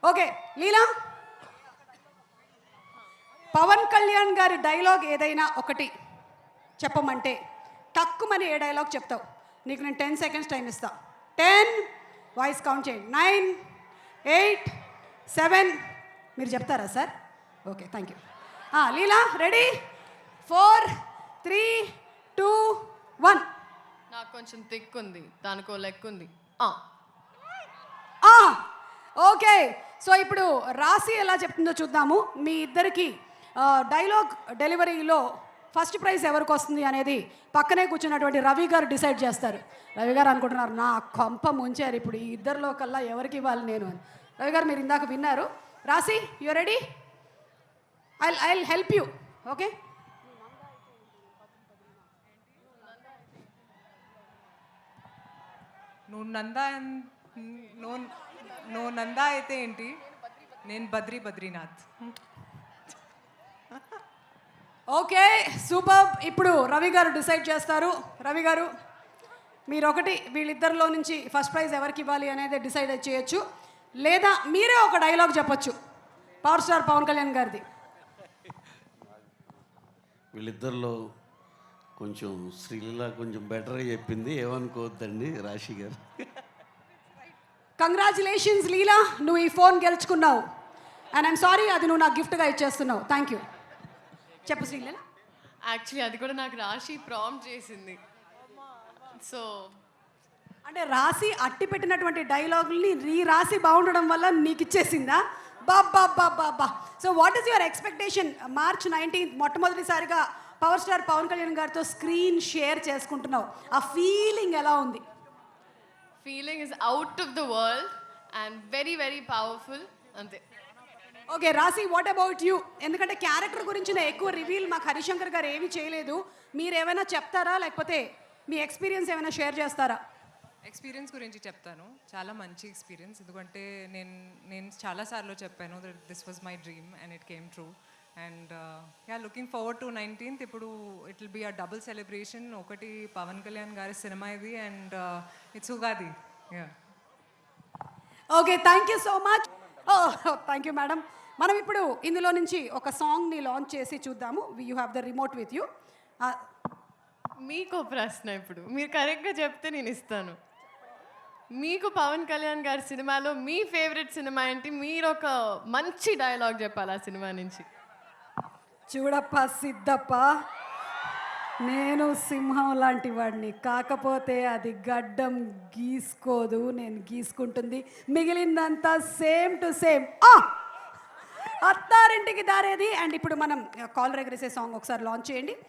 Okay లీలా, పవన్ కళ్యాణ్ గారి dialogue ఏదైనా ఒకటి చెప్పమంటే తక్కువని ఏ డైలాగ్ చెప్తావు? నీకు నేను 10 సెకండ్స్ టైం ఇస్తా. 10, వాయిస్ కౌంట్ చేయండి. 9, 8, 7. మీరు చెప్తారా sir? Okay, thank you. Leela ready? 4, 3, 2, 1. నాకు కొంచెం తిక్కుంది, దానికో లెక్కుంది. ఓకే, సో ఇప్పుడు రాశి ఎలా చెప్తుందో చూద్దాము. మీ ఇద్దరికి డైలాగ్ డెలివరీలో ఫస్ట్ ప్రైజ్ ఎవరికి వస్తుంది అనేది పక్కనే కూర్చున్నటువంటి రవి గారు డిసైడ్ చేస్తారు. రవి గారు అనుకుంటున్నారు నా కొంప ముంచారు ఇప్పుడు ఈ ఇద్దరిలో కల్లా ఎవరికి ఇవ్వాలి నేను అని. రవి గారు మీరు ఇందాక విన్నారు. రాశి you ready? I help you. Okay, నువ్వు నందా అయితే ఏంటి, నేను బద్రీనాథ్. Okay super. ఇప్పుడు రవి గారు డిసైడ్ చేస్తారు. రవి గారు మీరు ఒకటి వీళ్ళిద్దరిలో నుంచి ఫస్ట్ ప్రైజ్ ఎవరికి ఇవ్వాలి అనేది డిసైడ్ చేయొచ్చు, లేదా మీరే ఒక డైలాగ్ చెప్పొచ్చు పవర్ స్టార్ పవన్ కళ్యాణ్ గారిది. వీళ్ళిద్దరిలో కొంచెం శ్రీలీల కొంచెం బెటర్గా చెప్పింది, ఏమనుకోవద్దండి రాశి గారు. కంగ్రాచులేషన్స్ లీలా, నువ్వు ఈ ఫోన్ గెలుచుకున్నావు. అండ్ ఐమ్ సారీ, అది నువ్వు నాకు గిఫ్ట్గా ఇచ్చేస్తున్నావు. Thank you. చెప్పు శ్రీలీల. యాక్చువల్లీ అది కూడా నాకు రాశి ప్రాంప్ట్ చేసింది. సో అంటే రాశి అట్టి పెట్టినటువంటి డైలాగుల్ని రాశి బాగుండడం వల్ల నీకు ఇచ్చేసిందా? బాబా. So what is your expectation? March 19th మొట్టమొదటిసారిగా పవర్ స్టార్ పవన్ కళ్యాణ్ గారితో స్క్రీన్ షేర్ చేసుకుంటున్నావు. ఆ ఫీలింగ్ ఎలా ఉంది? Feeling is out of the world and very very powerful అంతే. ఓకే రాశి, వాట్ అబౌట్ యూ? ఎందుకంటే క్యారెక్టర్ గురించిన ఎక్కువ రివీల్ మాకు హరిశంకర్ గారు ఏమీ చేయలేదు. మీరు ఏమైనా చెప్తారా, లేకపోతే మీ ఎక్స్పీరియన్స్ ఏమైనా షేర్ చేస్తారా? ఎక్స్పీరియన్స్ గురించి చెప్తాను. చాలా మంచి ఎక్స్పీరియన్స్, ఎందుకంటే నేను చాలాసార్లు చెప్పాను this was my dream and it came true. And looking forward to 19th. ఇప్పుడు it will be a double celebration. ఒకటి పవన్ కళ్యాణ్ గారి సినిమా ఇది, and it's Ugadi. Okay, thank you so much. Thank you madam. మనం ఇప్పుడు ఇందులో నుంచి ఒక సాంగ్ని లాంచ్ చేసి చూద్దాము. You have the remote with you. మీకు ప్రశ్న, ఇప్పుడు మీరు కరెక్ట్గా చెప్తే నేను ఇస్తాను. మీకు పవన్ కళ్యాణ్ గారి సినిమాలో మీ ఫేవరెట్ సినిమా ఏంటి? మీరు ఒక మంచి డైలాగ్ చెప్పాలి ఆ సినిమా నుంచి. చూడప్ప సిద్ధప్ప, నేను సింహం లాంటి వాడిని, కాకపోతే అది గడ్డం గీసుకోదు, నేను గీసుకుంటుంది. మిగిలిందంతా same to same. Attarintiki Daredi. And ఇప్పుడు మనం కాలర్ ఎగరేసే సాంగ్ ఒకసారి లాంచ్ చేయండి.